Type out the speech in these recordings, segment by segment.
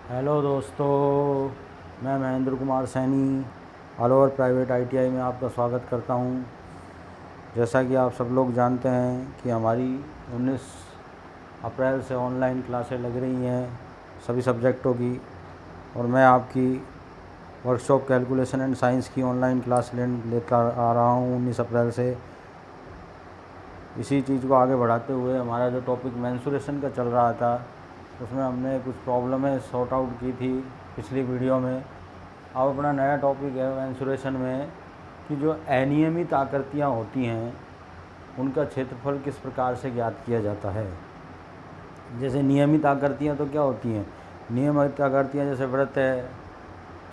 Hello दोस्तों, मैं Mahendra Kumar Saini all over private ITI में आपका स्वागत करता हूं। जैसा कि आप सब लोग जानते हैं कि हमारी 19 अप्रैल से ऑनलाइन क्लासें लग रही हैं सभी सब्जेक्टों की, और मैं आपकी वर्कशॉप कैलकुलेशन एंड साइंस की ऑनलाइन क्लास लेकर आ रहा हूं 19 अप्रैल से। इसी चीज़ को आगे बढ़ाते हुए हमारा जो टॉपिक मेंसुरेशन का चल रहा था, उसमें हमने कुछ प्रॉब्लमें सॉर्ट आउट की थी पिछली वीडियो में। अब अपना नया टॉपिक है मेंसुरेशन में कि जो अनियमित आकृतियाँ होती हैं उनका क्षेत्रफल किस प्रकार से ज्ञात किया जाता है। जैसे नियमित आकृतियाँ तो क्या होती हैं? नियमित आकृतियाँ जैसे वृत्त है,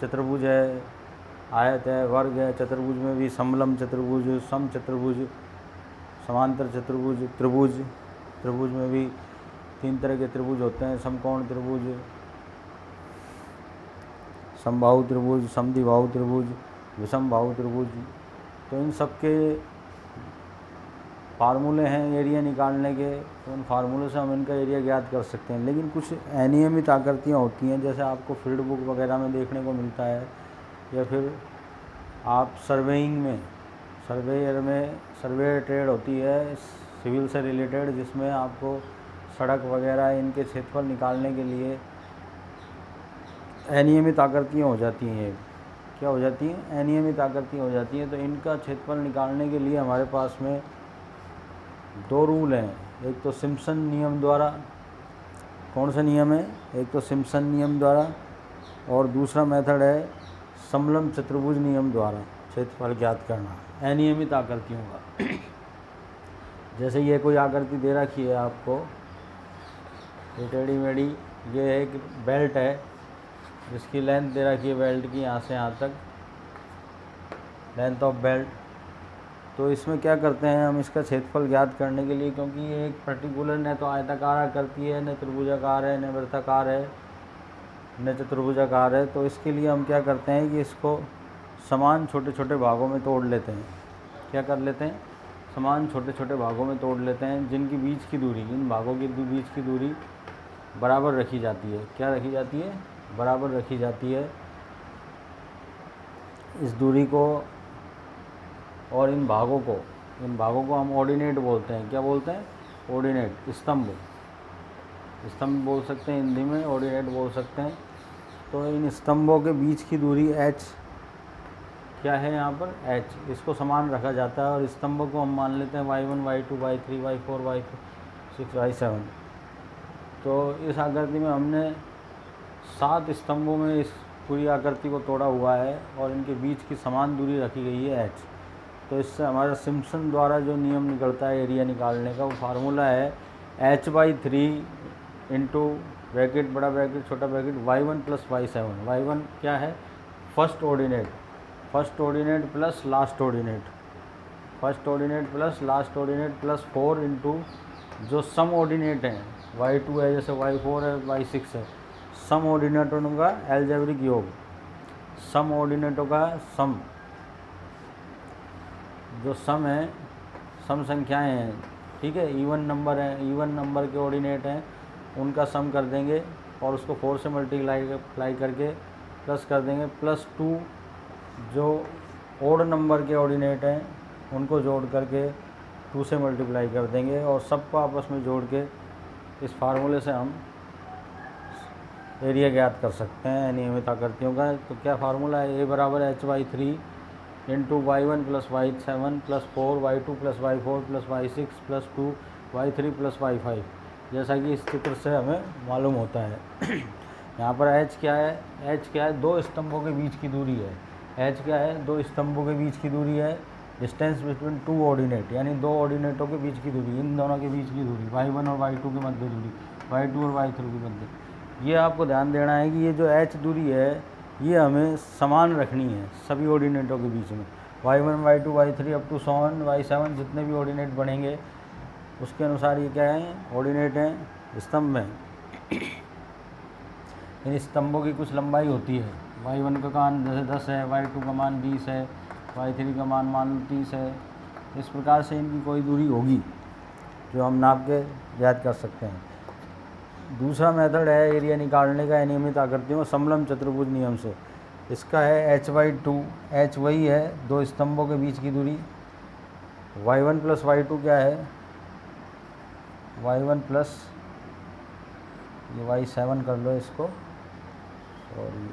चतुर्भुज है, आयत है, वर्ग है। चतुर्भुज में भी समलंब चतुर्भुज, सम चतुर्भुज, समांतर चतुर्भुज, त्रिभुज। त्रिभुज में भी 3 तरह के त्रिभुज होते हैं: समकोण त्रिभुज, समबाहु त्रिभुज, समद्विबाहु त्रिभुज, विषमबाहु त्रिभुज। तो इन सब के फार्मूले हैं एरिया निकालने के, तो उन फार्मूले से हम इनका एरिया ज्ञात कर सकते हैं। लेकिन कुछ अनियमित आकृतियाँ होती हैं, जैसे आपको फील्ड बुक वगैरह में देखने को मिलता है, या फिर आप सर्वेइंग में, सर्वेयर में सर्वे ट्रेड होती है सिविल से रिलेटेड, जिसमें आपको सड़क वगैरह इनके क्षेत्रफल निकालने के लिए अनियमित आकृतियाँ हो जाती हैं। क्या हो जाती हैं? अनियमित आकृतियाँ हो जाती हैं। तो इनका क्षेत्रफल निकालने के लिए हमारे पास में 2 रूल हैं। एक तो सिम्पसन नियम द्वारा, कौन सा नियम है? एक तो सिम्पसन नियम द्वारा, और दूसरा मेथड है समलंब चतुर्भुज नियम द्वारा क्षेत्रफल ज्ञात करना अनियमित आकृतियों का। जैसे ये कोई आकृति दे रखी है आपको, ये टेढ़ी मेढ़ी, ये एक बेल्ट है जिसकी लेंथ दे रखी है बेल्ट की यहाँ से यहाँ तक, लेंथ ऑफ बेल्ट। तो इसमें क्या करते हैं हम, इसका क्षेत्रफल ज्ञात करने के लिए, क्योंकि ये एक पर्टिकुलर न तो आयताकार आकृति है, न त्रिभुजाकार है, न वृत्ताकार है, न चतुर्भुजाकार है, तो इसके लिए हम क्या करते हैं कि इसको समान छोटे छोटे भागों में तोड़ लेते हैं। क्या कर लेते हैं? समान छोटे छोटे भागों में तोड़ लेते हैं, जिनकी बीच की दूरी, इन भागों की बीच की दूरी बराबर रखी जाती है। क्या रखी जाती है? बराबर रखी जाती है। इस दूरी को और इन भागों को हम ऑर्डिनेट बोलते हैं। क्या बोलते हैं? ऑर्डिनेट। स्तंभ बोल सकते हैं हिंदी में, ऑर्डिनेट बोल सकते हैं। तो इन स्तंभों के बीच की दूरी h क्या है यहाँ पर? h। इसको समान रखा जाता है, और स्तंभों को हम मान लेते हैं y1, y2, y3, y4, y6, y7। तो इस आकृति में हमने 7 स्तंभों में इस पूरी आकृति को तोड़ा हुआ है, और इनके बीच की समान दूरी रखी गई है h। तो इससे हमारा सिम्पसन द्वारा जो नियम निकलता है एरिया निकालने का, वो फार्मूला है h/3 इंटू ब्रैकेट बड़ा ब्रैकेट छोटा bracket y1 plus y7। y1 क्या है? First ordinate plus last ordinate, first ordinate plus last ordinate plus 4 into जो सम ऑर्डिनेट हैं, y2 है, जैसे y4 है, y6 है, सम ऑर्डिनेटों का एल्जेब्रिक योग, सम ऑर्डिनेटों का सम, जो सम है, सम संख्याएं हैं, ठीक है, इवन नंबर है, इवन नंबर के ऑर्डिनेट हैं, उनका सम कर देंगे और उसको 4 से मल्टीप्लाई करके प्लस कर देंगे, प्लस 2 जो ओड नंबर के ऑर्डिनेट हैं उनको जोड़ करके 2 से मल्टीप्लाई कर देंगे, और सबको आपस में जोड़ के इस फार्मूले से हम एरिया ज्ञात कर सकते हैं अनियमित आकृतियों का। तो क्या फार्मूला है? A बराबर h/3 into y1 plus y7 plus 4 y2 plus y4 plus y6 plus 2 y3 plus y5, जैसा कि इस चित्र से हमें मालूम होता है। यहाँ पर h क्या है? h क्या है? 2 स्तंभों के बीच की दूरी है। h क्या है? 2 स्तंभों के बीच की दूरी है। डिस्टेंस बिटवीन 2 ऑर्डिनेट, यानी 2 ऑर्डिनेटों के बीच की दूरी, इन दोनों के बीच की दूरी, y1 और y2 के मध्य दूरी, y2 और y3 के मध्य। ये आपको ध्यान देना है कि ये जो h दूरी है, ये हमें समान रखनी है सभी ऑर्डिनेटों के बीच में। y1, y2, y3 up to y7 जितने भी ऑर्डिनेट बनेंगे उसके अनुसार ये क्या है? ऑर्डिनेट हैं, स्तंभ हैं। इन स्तंभों की कुछ लंबाई होती है। y1 का मान जैसे 10 है, y2 का मान 20 है, y3 का मान 30 है। इस प्रकार से इनकी कोई दूरी होगी जो हम नाप के याद कर सकते हैं। दूसरा मेथड है एरिया निकालने का अनियमित आकृतियों में समलंब चतुर्भुज नियम से। इसका है h/2। h वही है दो स्तंभों के बीच की दूरी। y1 प्लस y2 क्या है, y1 प्लस ये y7 कर लो इसको, सॉरी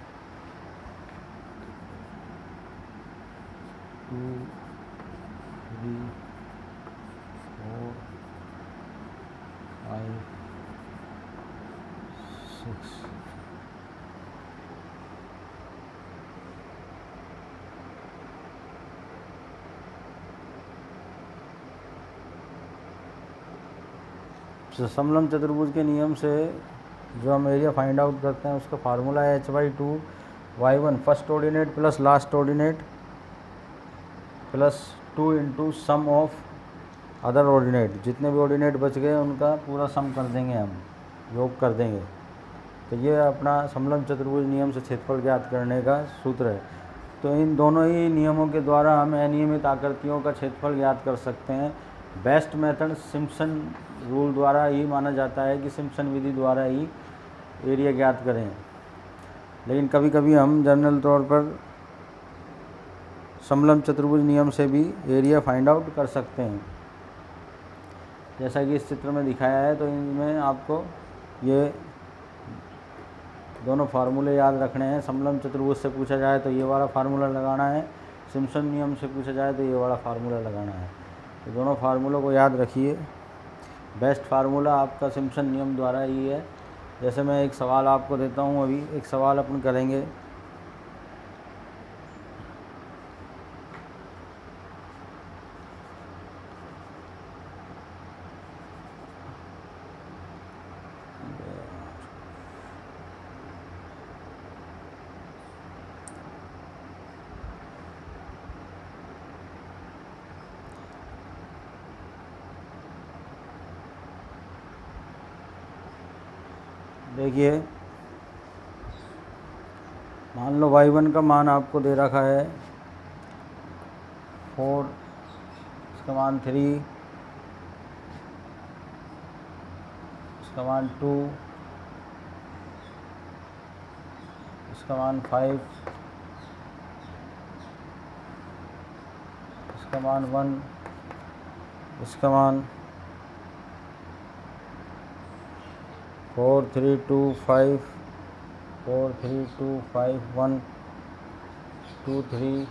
2 3 4 5 6 समलंब चतुर्भुज के नियम से जो हम एरिया फाइंड आउट करते हैं उसका फार्मूला है h/2 y1 first ordinate plus last ordinate plus 2 into sum of other ordinate. जितने भी ऑर्डिनेट बच गए उनका पूरा सम कर देंगे, हम योग कर देंगे। तो ये अपना समलंब चतुर्भुज नियम से क्षेत्रफल ज्ञात करने का सूत्र है। तो इन दोनों ही नियमों के द्वारा हम अनियमित आकृतियों का क्षेत्रफल ज्ञात कर सकते हैं। बेस्ट मेथड सिम्पसन रूल द्वारा ही माना जाता है कि सिम्पसन विधि द्वारा ही एरिया ज्ञात करें, लेकिन कभी कभी हम जनरल तौर पर समलंब चतुर्भुज नियम से भी एरिया फाइंड आउट कर सकते हैं, जैसा कि इस चित्र में दिखाया है। तो इनमें आपको ये दोनों फार्मूले याद रखने हैं। समलंब चतुर्भुज से पूछा जाए तो ये वाला फार्मूला लगाना है, सिम्पसन नियम से पूछा जाए तो ये वाला फार्मूला लगाना है। तो दोनों फार्मूलों को याद रखिए। बेस्ट फार्मूला आपका सिम्पसन नियम द्वारा ही है। जैसे मैं एक सवाल आपको देता हूँ, अभी एक सवाल अपन करेंगे। देखिए, मान लो y1 का मान आपको दे रखा है 4, इसका मान 3, इसका मान 2, इसका मान 5, इसका मान 1, इसका मान 4 3 2 5 4 3 2 5 1 2 3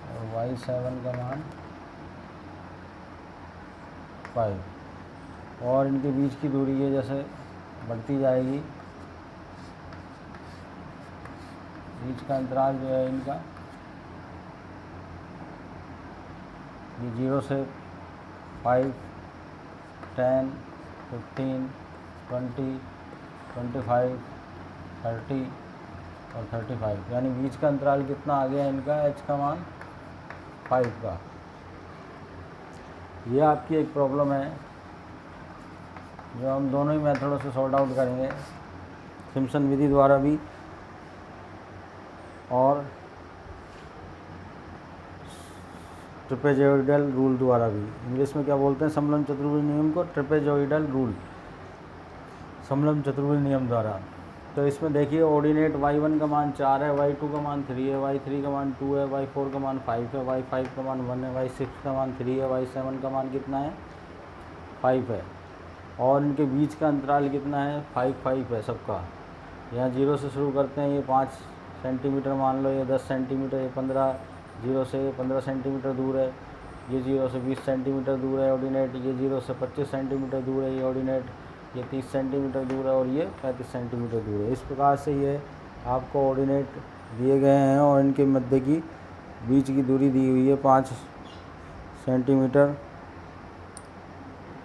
और y7 का मान 5 और इनके बीच की दूरी है जैसे बढ़ती जाएगी, बीच का अंतराल जो है इनका ये 0 से 5 10 15 20 25 30 और 35, यानी बीच का अंतराल कितना आ गया इनका, h का मान 5 का। ये आपकी एक प्रॉब्लम है जो हम दोनों ही मेथडों से सॉर्ट आउट करेंगे, सिम्पसन विधि द्वारा भी और ट्रेपेजॉइडल रूल द्वारा भी। इंग्लिश में क्या बोलते हैं समलंब चतुर्भुज नियम को, ट्रेपेजॉइडल रूल, समलंब चतुर्भुज नियम द्वारा। तो इसमें देखिए ऑर्डिनेट y1 का मान 4 है, y2 का मान 3 है, y3 का मान 2 है, y4 का मान 5 है, y5 का मान 1 है, y6 का मान 3 है, y7 का मान कितना है 5 है, और इनके बीच का अंतराल कितना है 5 5 है सबका। यहाँ 0 से शुरू करते हैं, ये 5 सेंटीमीटर मान लो, ये 10 सेंटीमीटर, ये 15, 0 से 15 सेंटीमीटर दूर है, ये 0 से 20 सेंटीमीटर दूर है ऑर्डिनेट, ये 0 से 25 सेंटीमीटर दूर है ये ऑर्डिनेट, ये 30 सेंटीमीटर दूर है और ये 35 सेंटीमीटर दूर है। इस प्रकार से ये आपको ऑर्डिनेट दिए गए हैं और इनके मध्य की बीच की दूरी दी हुई है 5 सेंटीमीटर।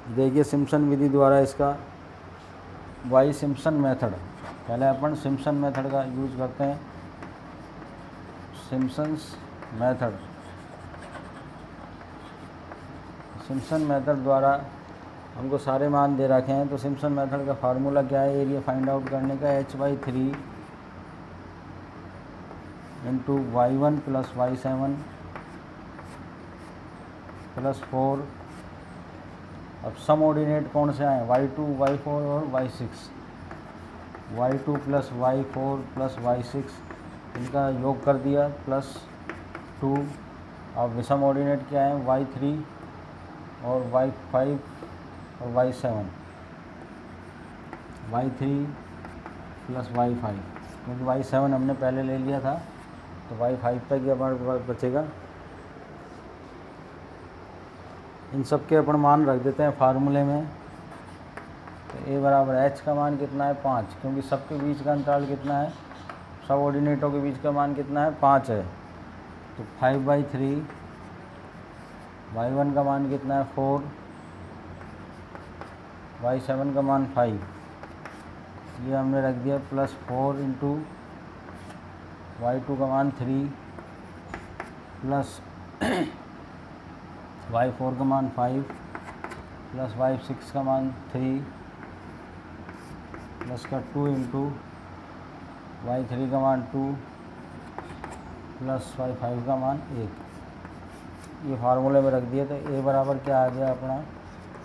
देखिए सिम्पसन विधि द्वारा इसका वाई सिम्पसन मेथड, पहले अपन सिम्पसन मेथड का यूज करते हैं। सिम्पसन्स मेथड द्वारा हमको सारे मान दे रखे हैं। तो सिम्पसन मेथड का फार्मूला क्या है, एरिया फाइंड आउट करने का, h/3 into y1 plus y7 plus 4। अब सम ऑर्डिनेट कौन से आए, y2 y4 और y6, y2 plus y4 plus y6 इनका योग कर दिया प्लस 2। अब विषम ऑर्डिनेट क्या है, y3 और y5 और y7, y3 प्लस y5, क्योंकि y7 हमने पहले ले लिया था तो y5 तक ही हमारे पास बचेगा। इन सब के अपन मान रख देते हैं फार्मूले में। तो a बराबर h का मान कितना है, 5, क्योंकि सबके बीच का अंतराल कितना है, सब ऑर्डिनेटों के बीच का मान कितना है, 5 है। तो 5/3, y1 का मान कितना है, 4, y7 का मान 5, ये हमने रख दिया प्लस 4 इंटू y2 का मान 3 प्लस y4 का मान 5 प्लस y6 का मान 3 प्लस का 2 इंटू y3 का मान 2 प्लस y5 का मान 1। ये फार्मूले में रख दिए। तो a बराबर क्या आ गया अपना,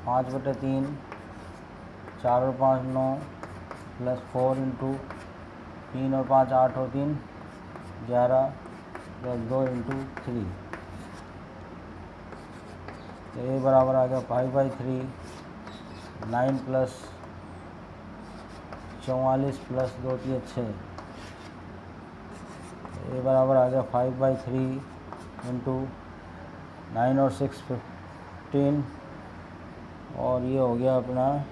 5/3, 4 और 5 9 प्लस 4 इंटू 3 और 5 8 और 3 11 प्लस 2 इंटू 3। तो a बराबर आ गया 5/3, 9 प्लस 44 प्लस 2 3 6। a बराबर आ गया 5/3 इंटू 9 और 6 15, और ये हो गया अपना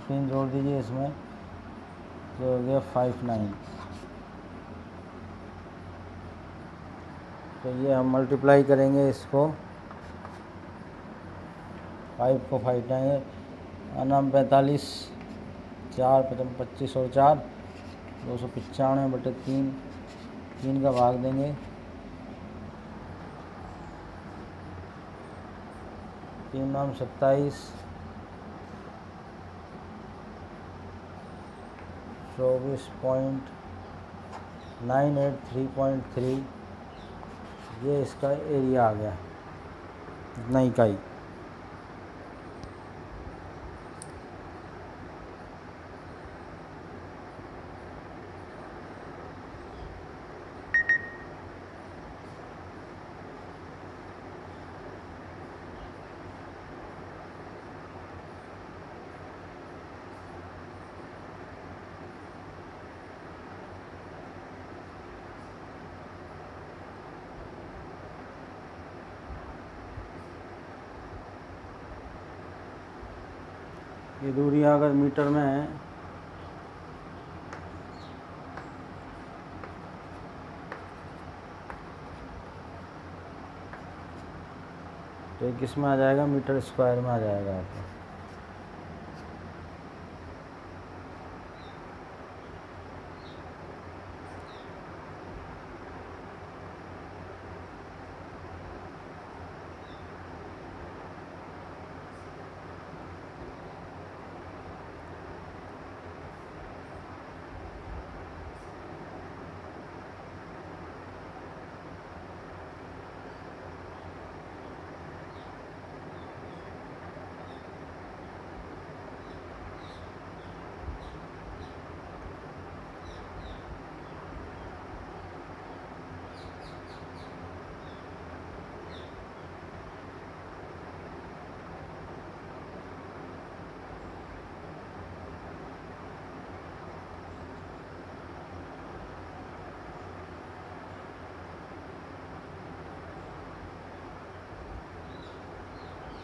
15 जोड़ दीजिए इसमें, तो हो गया 59। तो ये हम मल्टीप्लाई करेंगे इसको, 5 को 5 टाइम अनाम 45, 4 5 25 और 4 295/3, 3 का भाग देंगे, 3 नाम 27, 24.983.3, ये इसका एरिया आ गया, इतना इकाई। ये दूरियां अगर मीटर में है तो किस में आ जाएगा, मीटर स्क्वायर में आ जाएगा आपको।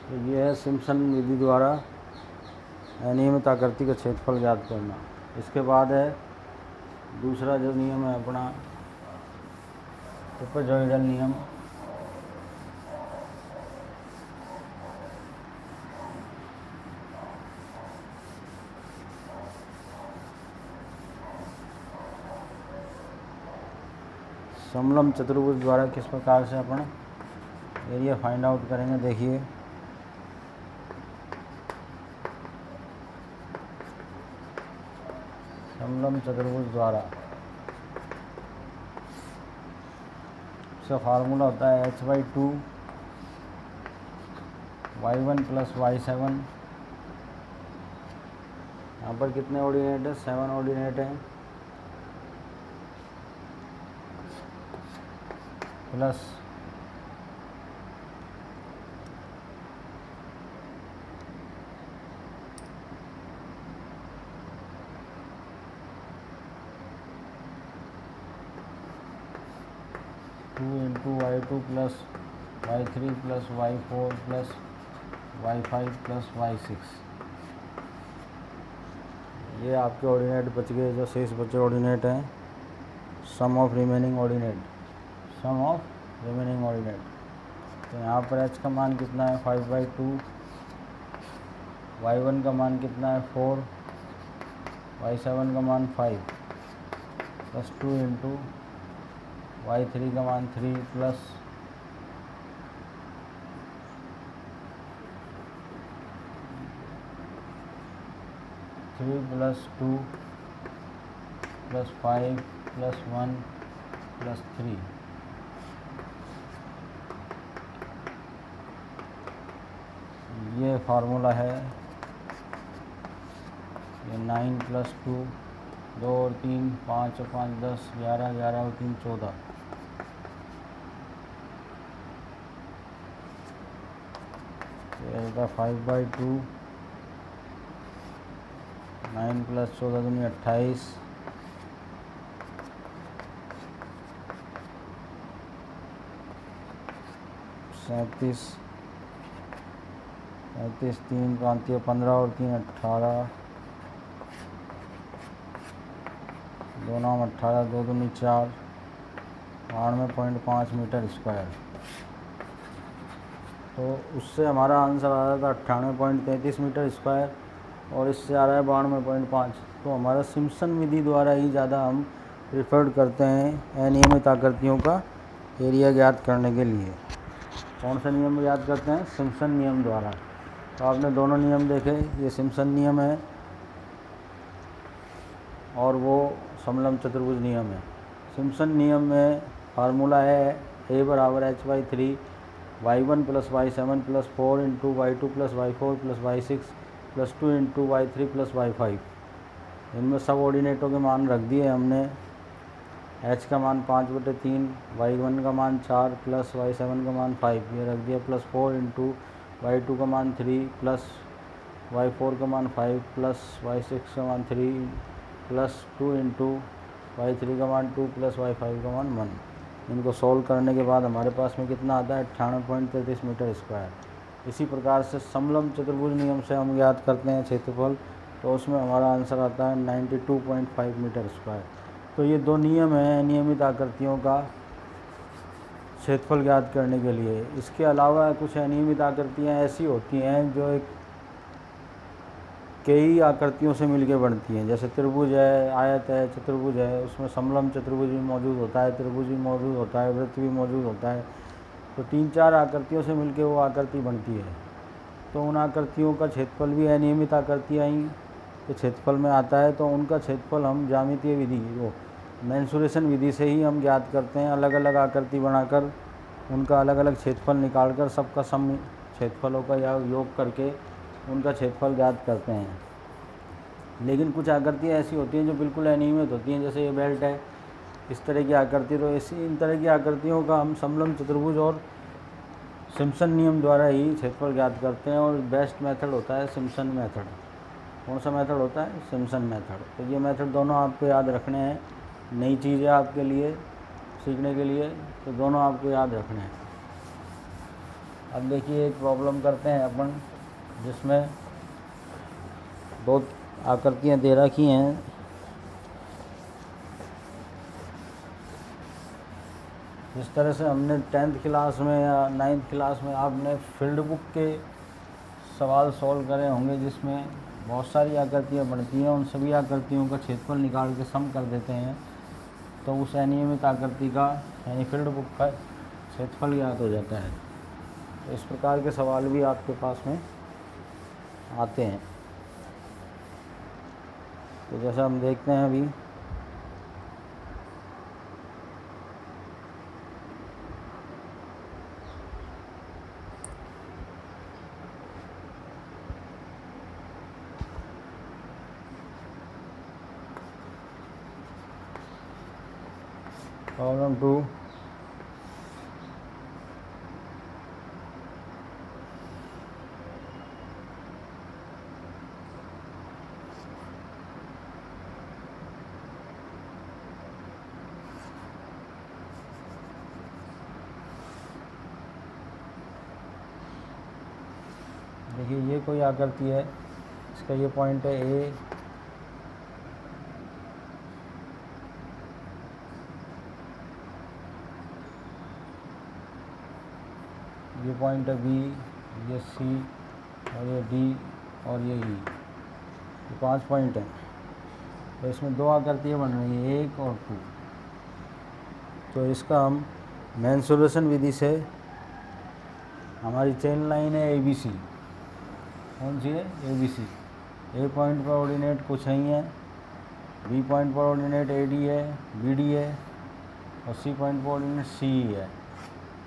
तो ये है सिम्पसन विधि द्वारा अनियमित आकृति का क्षेत्रफल ज्ञात करना। इसके बाद है दूसरा जो नियम है अपना ट्रापेजॉइडल नियम। समलंब चतुर्भुज द्वारा किस प्रकार से अपन एरिया फाइंड आउट करेंगे, देखिए। समलंब चतुर्भुज द्वारा इसका फार्मूला होता है h/2 y1 + y7। यहाँ पर कितने ऑर्डिनेट है? 7 ऑर्डिनेट है, plus 2 × y2 + y3 + y4 + y5 + y6। ये आपके ऑर्डिनेट बच गए। जो शेष बचे ऑर्डिनेट हैं, sum of remaining ordinate, sum of remaining ordinate. तो यहाँ पर h का मान कितना है? 5/2, y1 का मान कितना है? 4, y7 का मान 5, + 2 × y3 का मान 3 + 3 + 2 + 5 + 1 + 3। ये फार्मूला है। ये 9 + 2, 2 और 3, 5 और 5 10, 11, 11 और 3 14। ये 5/2, 9 + 14 दूनी 28, 37, 35, 3 5 15 और 3 18, 2 9 18, 2 दूनी 4, 92.5 मीटर स्क्वायर। तो उससे हमारा आंसर आ रहा था 98.33 मीटर स्क्वायर, और इससे आ रहा है 92.5। तो हमारा सिम्पसन विधि द्वारा ही ज़्यादा हम प्रिफर्ड करते हैं अनियमित आकृतियों का एरिया ज्ञात करने के लिए। कौन सा नियम याद करते हैं? सिम्पसन नियम द्वारा। तो आपने दोनों नियम देखे, ये सिम्पसन नियम है और वो समलंब चतुर्भुज नियम है। सिम्पसन नियम में फार्मूला है a = h/3 y1 + y7 + 4 × y2 + y4 + y6 + 2 × y3 + y5। इनमें सब ऑर्डिनेटों के मान रख दिए हमने। h का मान 5/3, y1 का मान 4 + y7 का मान 5 ये रख दिया, + 4 × y2 का मान 3 + y4 का मान 5 + y6 का मान 3 + 2 × y3 का मान 2 + y5 का मान 1। इनको सॉल्व करने के बाद हमारे पास में कितना आता है? 98.33 मीटर स्क्वायर। इसी प्रकार से समलंब चतुर्भुज नियम से हम ज्ञात करते हैं क्षेत्रफल, तो उसमें हमारा आंसर आता है 92.5 मीटर स्क्वायर। तो ये दो नियम हैं अनियमित आकृतियों का क्षेत्रफल ज्ञात करने के लिए। इसके अलावा कुछ अनियमित आकृतियाँ ऐसी होती हैं जो एक कई आकृतियों से मिलकर बनती हैं, जैसे त्रिभुज है, आयत है, चतुर्भुज है। उसमें समलंब चतुर्भुज भी मौजूद होता है, त्रिभुज भी मौजूद होता है, वृत्त भी मौजूद होता है। तो 3-4 आकृतियों से मिलकर वो आकृति बनती है। तो उन आकृतियों का क्षेत्रफल भी अनियमित आकृतियाँ ही के क्षेत्रफल में आता है। तो उनका क्षेत्रफल हम ज्यामितीय विधि, वो मेंसुरेशन विधि से ही हम ज्ञात करते हैं। अलग अलग आकृति बनाकर उनका अलग अलग क्षेत्रफल निकालकर सबका सम क्षेत्रफलों का या योग करके उनका क्षेत्रफल ज्ञात करते हैं। लेकिन कुछ आकृतियाँ ऐसी होती हैं जो बिल्कुल अनियमित होती हैं, जैसे ये बेल्ट है, इस तरह की आकृति। तो इन तरह की आकृतियों का हम समलंब चतुर्भुज और सिम्पसन नियम द्वारा ही क्षेत्रफल ज्ञात करते हैं। और बेस्ट मेथड होता है सिम्पसन मेथड। कौन सा मेथड होता है? Simpson method. तो ये मेथड दोनों आपको याद रखने हैं। नई चीज़ है आपके लिए सीखने के लिए, तो दोनों आपको याद रखने हैं। अब देखिए एक प्रॉब्लम करते हैं अपन, जिसमें दो आकृतियाँ दे रखी हैं। जिस तरह से हमने 10th क्लास में या 9th क्लास में आपने फील्ड बुक के सवाल सॉल्व करे होंगे, जिसमें बहुत सारी आकृतियाँ बनती हैं। उन सभी आकृतियों का क्षेत्रफल निकाल के सम कर देते हैं। तो उस अनियमित आकृति का यानी फील्ड बुक का क्षेत्रफल ज्ञात हो जाता है। तो इस प्रकार के सवाल भी आपके पास में आते हैं। तो जैसा हम देखते हैं अभी, प्रॉब्लम 2, देखिए ये कोई आकृति है, इसका ये पॉइंट है ए, ये पॉइंट है बी, ये सी, और ये डी, और ये ई, ये 5 पॉइंट हैं। तो इसमें 2 आकृतियाँ बन रही हैं, 1 और 2। तो इसका हम मेंसुरेशन विधि से, हमारी चेन लाइन है ए बी सी, कौन सी है, A B C. A point पर ऑर्डिनेट कुछ नहीं है, बी पॉइंट पर ऑर्डिनेट ए डी है, बी डी है, और सी पॉइंट पर ऑर्डिनेट सी ई है।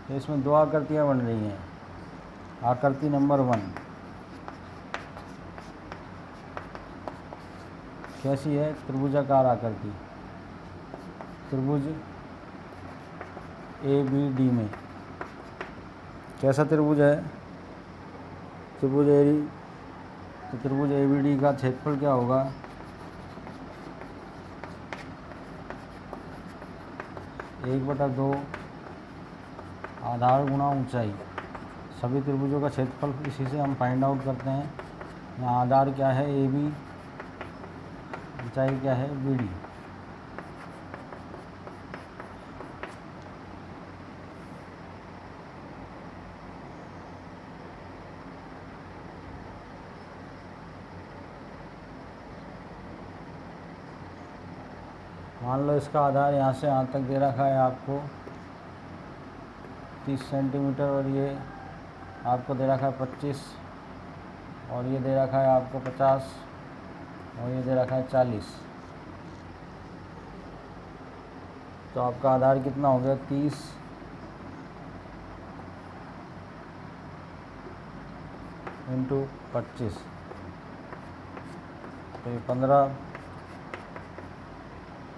तो इसमें 2 आकृतियाँ बन रही हैं। आकृति नंबर 1 कैसी है, त्रिभुजाकार आकृति, त्रिभुज ए बी डी में। कैसा त्रिभुज है, त्रिभुज ए बी डी का क्षेत्रफल क्या होगा, एक बटा 2 आधार गुणा ऊंचाई। सभी त्रिभुजों का क्षेत्रफल इसी से हम फाइंड आउट करते हैं। यहाँ आधार क्या है, ए बी, ऊंचाई क्या है, बी डी। मान लो इसका आधार यहाँ से यहाँ तक दे रखा है आपको 30 सेंटीमीटर, और ये आपको दे रखा है 25, और ये दे रखा है आपको 50, और ये दे रखा है 40। तो आपका आधार कितना हो गया, 30 × 25, तो ये 15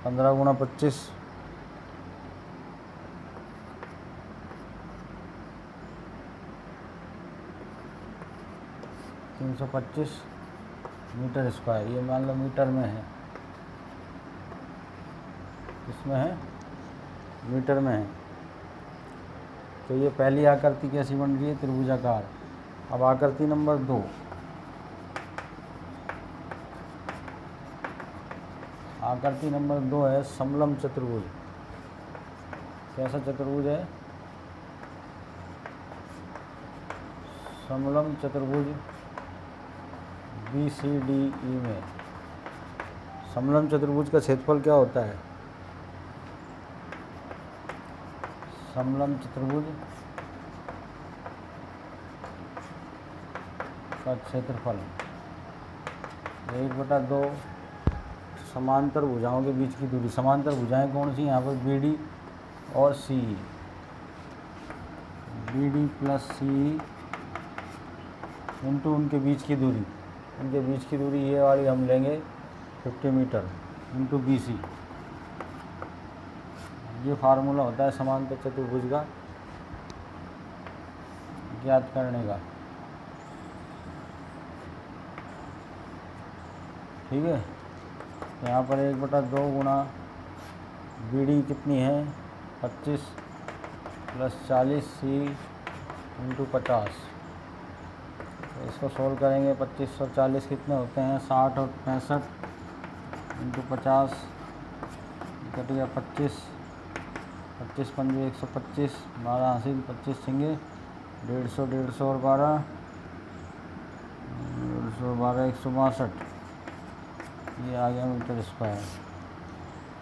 गुणा 25, 325 मीटर स्क्वायर। ये मान लो मीटर में है, इसमें है मीटर में है। तो ये पहली आकृति कैसी बन रही है, त्रिभुजाकार। अब आकृति नंबर 2, आकृति नंबर 2 है समलंब चतुर्भुज। कैसा चतुर्भुज है, समलंब चतुर्भुज बी सी डी ई में। समलंब चतुर्भुज का क्षेत्रफल क्या होता है, समलंब चतुर्भुज का क्षेत्रफल 1/2 समांतर भुजाओं के बीच की दूरी। समांतर भुजाएं कौन सी, यहाँ पर बी डी और सी ई, बी डी प्लस सी ई इंटू उनके बीच की दूरी। उनके बीच की दूरी ये वाली हम लेंगे 50 मीटर इंटू बी सी। ये फार्मूला होता है समांतर चतुर्भुज का ज्ञात करने का। ठीक है, तो यहाँ पर 1/2 गुणा बी डी कितनी है, 25 + 40 सी इंटू 50। तो इसको सोल्व करेंगे, 25 और 40 कितने होते हैं, 60 और 65 इंटू 50 कट गया 25, 25 × 5 = 125, 12 हासिल, 25 सिंगे 150, 150 और 12, 150 और 12 162। ये आ गया मीटर स्क्वायर।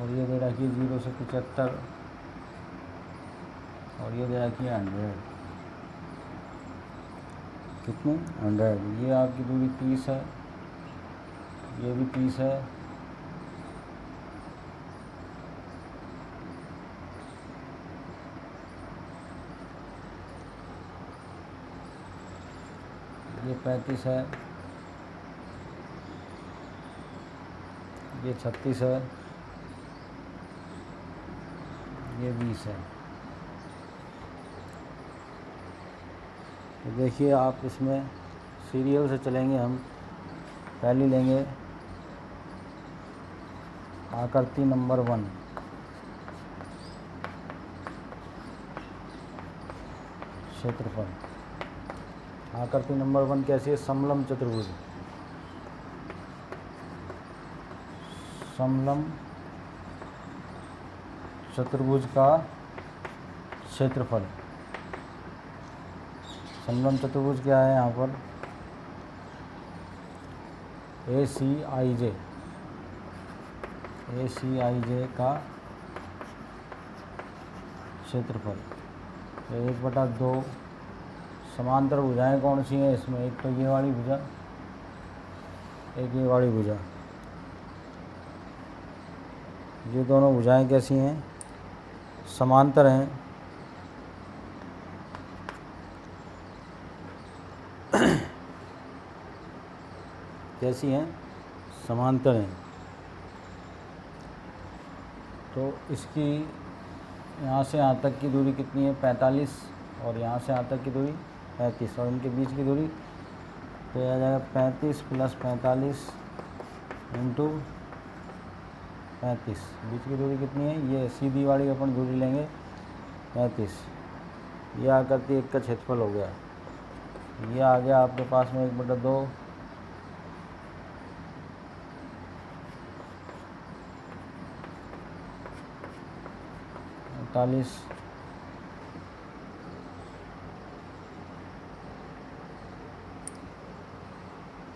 और ये दे रखी है 0 से 75 और ये दे रखी है 100। कितनी 100। ये आपकी दूरी 30 है, ये भी 30 है, ये 35 है, ये 36 है, ये 20 है। तो देखिए आप इसमें सीरियल से चलेंगे हम। पहली लेंगे आकृति नंबर 1, क्षेत्रफल। आकृति नंबर 1 कैसी है? समलंब चतुर्भुज। समलंब चतुर्भुज का क्षेत्रफल। समलंब चतुर्भुज क्या है यहाँ पर? ACIJ का क्षेत्रफल। 1/2 समांतर भुजाएं कौन सी हैं इसमें? एक तो ये वाली भुजा, एक ये वाली भुजा। ये दोनों भुजाएं कैसी हैं? समांतर हैं। कैसी हैं? समांतर हैं। तो इसकी यहाँ से यहाँ तक की दूरी कितनी है? 45, और यहाँ से यहाँ तक की दूरी 35, और इनके बीच की दूरी तो आ जाएगा 35 + 45 इंटू 35। बीच की दूरी कितनी है? ये सीधी वाली अपन दूरी लेंगे 35। ये आकृति 1 का क्षेत्रफल हो गया। ये आ गया आपके पास में 1/2 45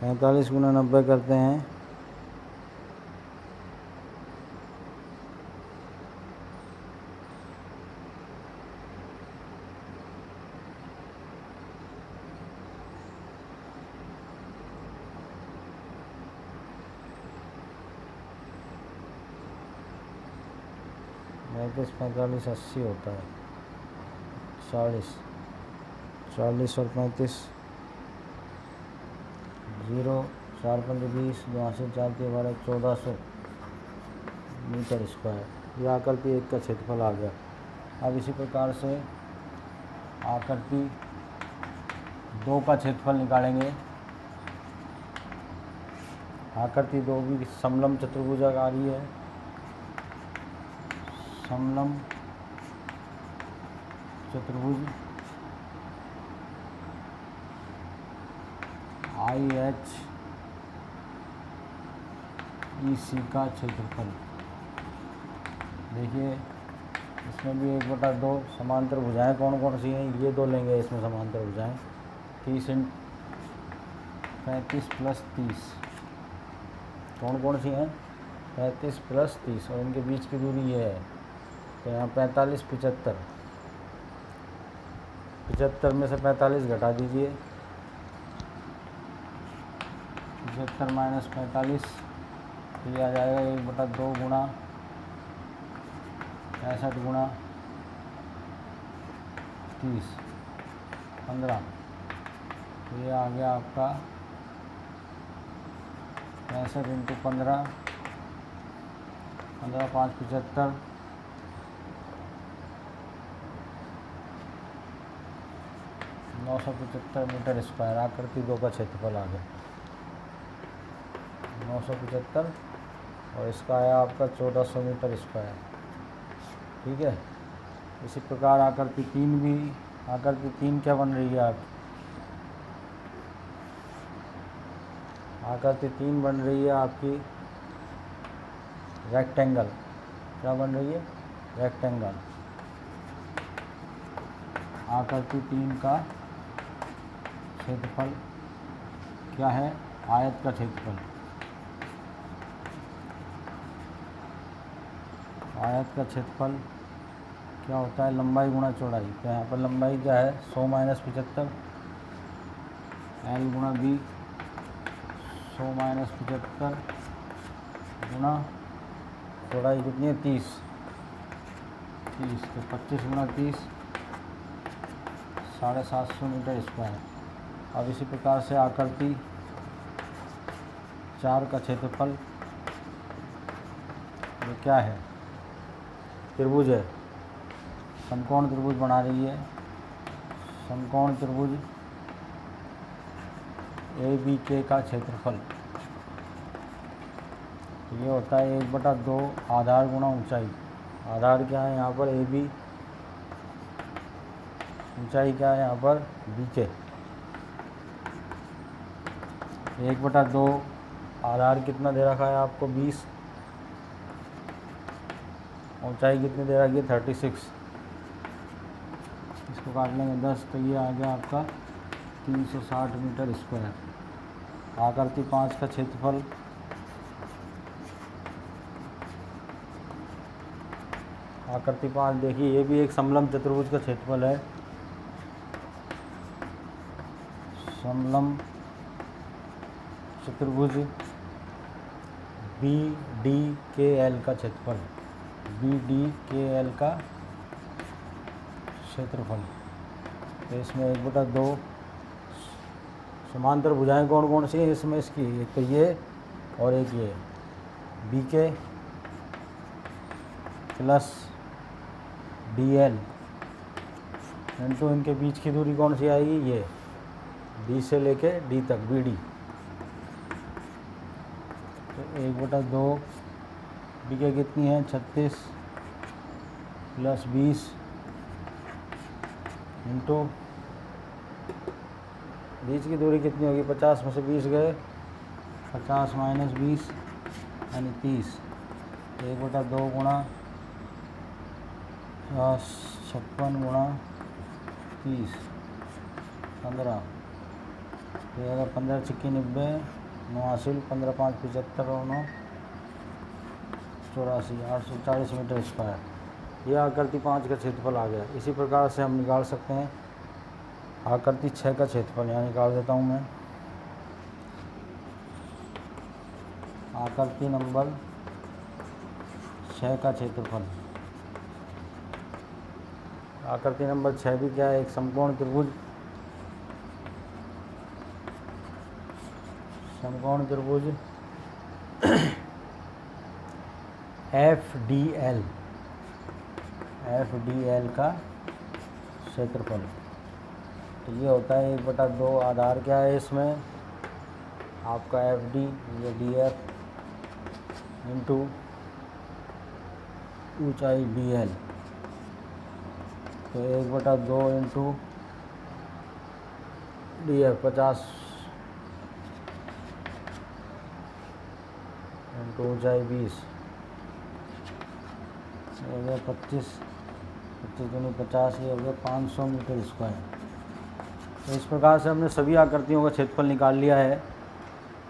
45 × 90 करते हैं, पैंतीस 45 80 होता है। 40 और 35 0 4 5 20 2 से 4 के 12 1400 मीटर स्क्वायर। यह आकृति 1 का क्षेत्रफल आ गया। अब इसी प्रकार से आकृति 2 का क्षेत्रफल निकालेंगे। आकृति 2 भी समलंब चतुर्भुजाकारी है। समलंब चतुर्भुज IHEC का क्षेत्रफल। देखिए इसमें भी 1/2 समांतर भुजाएं कौन कौन सी हैं? ये दो लेंगे इसमें समांतर भुजाएं। 30 × 35 + 30 कौन कौन सी हैं? 35 + 30, और इनके बीच की दूरी ये है। तो यहाँ 45 75 में से 45 घटा दीजिए। 75 - 45 ये आ जाएगा 1/2 × 65 × 30 15। तो ये आ गया आपका 65 × 15 15 5 75 975 मीटर स्क्वायर। आकृति 2 का क्षेत्रफल आ गया 975, और इसका आया आपका 1400 मीटर स्क्वायर। ठीक है। इसी प्रकार आकृति 3 भी, आकृति 3 क्या बन रही है आप? आकृति 3 बन रही है आपकी रेक्टेंगल। क्या बन रही है? रेक्टेंगल। आकृति 3 का क्षेत्रफल क्या है? आयत का क्षेत्रफल। आयत का क्षेत्रफल क्या होता है, लंबाई गुणा चौड़ाई। तो यहाँ पर लंबाई क्या है 100 - 75 L गुणा B 100 - 75 गुणा चौड़ाई कितनी है 30 तो 25 गुणा 30 750 मीटर स्क्वायर। अब इसी प्रकार से आकृति 4 का क्षेत्रफल ये क्या है, त्रिभुज है, समकोण त्रिभुज बना रही है, समकोण त्रिभुज ABK का क्षेत्रफल ये होता है 1/2 आधार गुणा ऊंचाई। आधार क्या है यहाँ पर AB, ऊंचाई क्या है यहाँ पर BK। 1/2 आधार कितना दे रखा है आपको 20, ऊंचाई कितनी दे रखी है 36, इसको काट लेंगे 10 तो ये आ गया आपका 360 मीटर स्क्वायर। आकृति 5 का क्षेत्रफल आकृति 5 देखिए ये भी एक समलंब चतुर्भुज का क्षेत्रफल है, समलंब चतुर्भुज BDKL का क्षेत्रफल, BDKL का क्षेत्रफल। तो इसमें 1/2 समांतर भुजाएं कौन कौन सी हैं इसमें, इसकी एक तो ये और एक ये BK प्लस DL इंटू इनके बीच की दूरी कौन सी आएगी, ये D से लेके D तक BD। तो 1/2 BK कितनी है 36 प्लस 20 इंटू बीच की दूरी कितनी होगी 50 में से 20 गए 50 - 20 यानी 30। 1/2 गुणा 56 गुणा 30 15, तो अगर 15 छिक्की 90 9 हासिल 15 5 75 और 9 84 840 मीटर स्क्वायर। यह आकृति 5 का क्षेत्रफल आ गया। इसी प्रकार से हम निकाल सकते हैं आकृति 6 का क्षेत्रफल। यहाँ निकाल देता हूँ मैं आकृति नंबर 6 का क्षेत्रफल। आकृति नंबर 6 भी क्या है, एक समकोण त्रिभुज, समकोण त्रिभुज FDL का क्षेत्रफल। तो ये होता है 1/2 आधार क्या है इसमें आपका FD या DF इंटू ऊंचाई DL। तो 1/2 इंटू DF 50 इंटू ऊंचाई 20 हो गया 25 दूनी 50, ये हो गया 500 मीटर स्क्वायर। तो इस प्रकार से हमने सभी आकृतियों का क्षेत्रफल निकाल लिया है।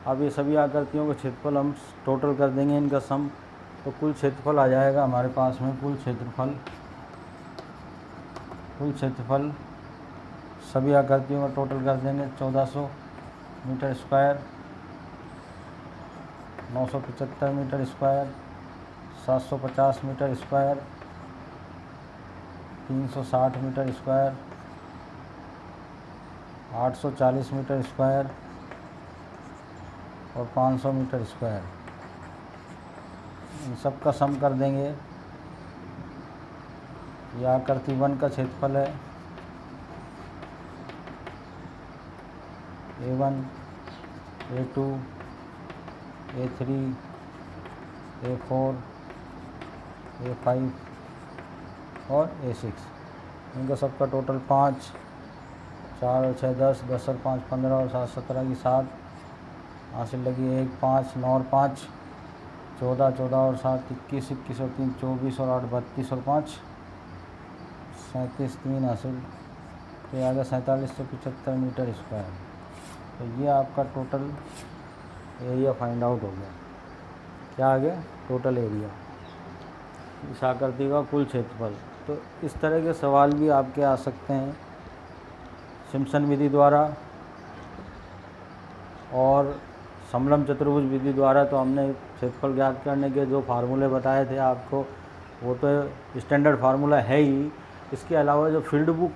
अब ये सभी आकृतियों का क्षेत्रफल हम टोटल कर देंगे इनका सम, तो कुल क्षेत्रफल आ जाएगा हमारे पास में। कुल क्षेत्रफल सभी आकृतियों का टोटल कर देंगे 1400 metre square, 975 metre square, 750 metre square, 360 metre square, 840 metre square और 500 मीटर स्क्वायर। इन सब का सम कर देंगे। यह आकृति 1 का क्षेत्रफल है, A1 A2 A3 A4 A5 और A6। इनका सबका टोटल 5 4 और 6 10 10 और 5 15 और 7 17 की 7 हासिल लगी 1 5 9 और 5 14 14 और 7 21 21 और 3 24 और 8 32 और 5 37 3 हासिल, तो ये आ गया 4775 मीटर स्क्वायर। तो ये आपका टोटल एरिया फाइंड आउट हो गया। क्या आ गया टोटल एरिया। इस आकृति का कुल क्षेत्रफल। तो इस तरह के सवाल भी आपके आ सकते हैं सिम्पसन विधि द्वारा और समलंब चतुर्भुज विधि द्वारा। तो हमने क्षेत्रफल ज्ञात करने के जो फार्मूले बताए थे आपको, वो तो स्टैंडर्ड फार्मूला है ही। इसके अलावा जो फील्ड बुक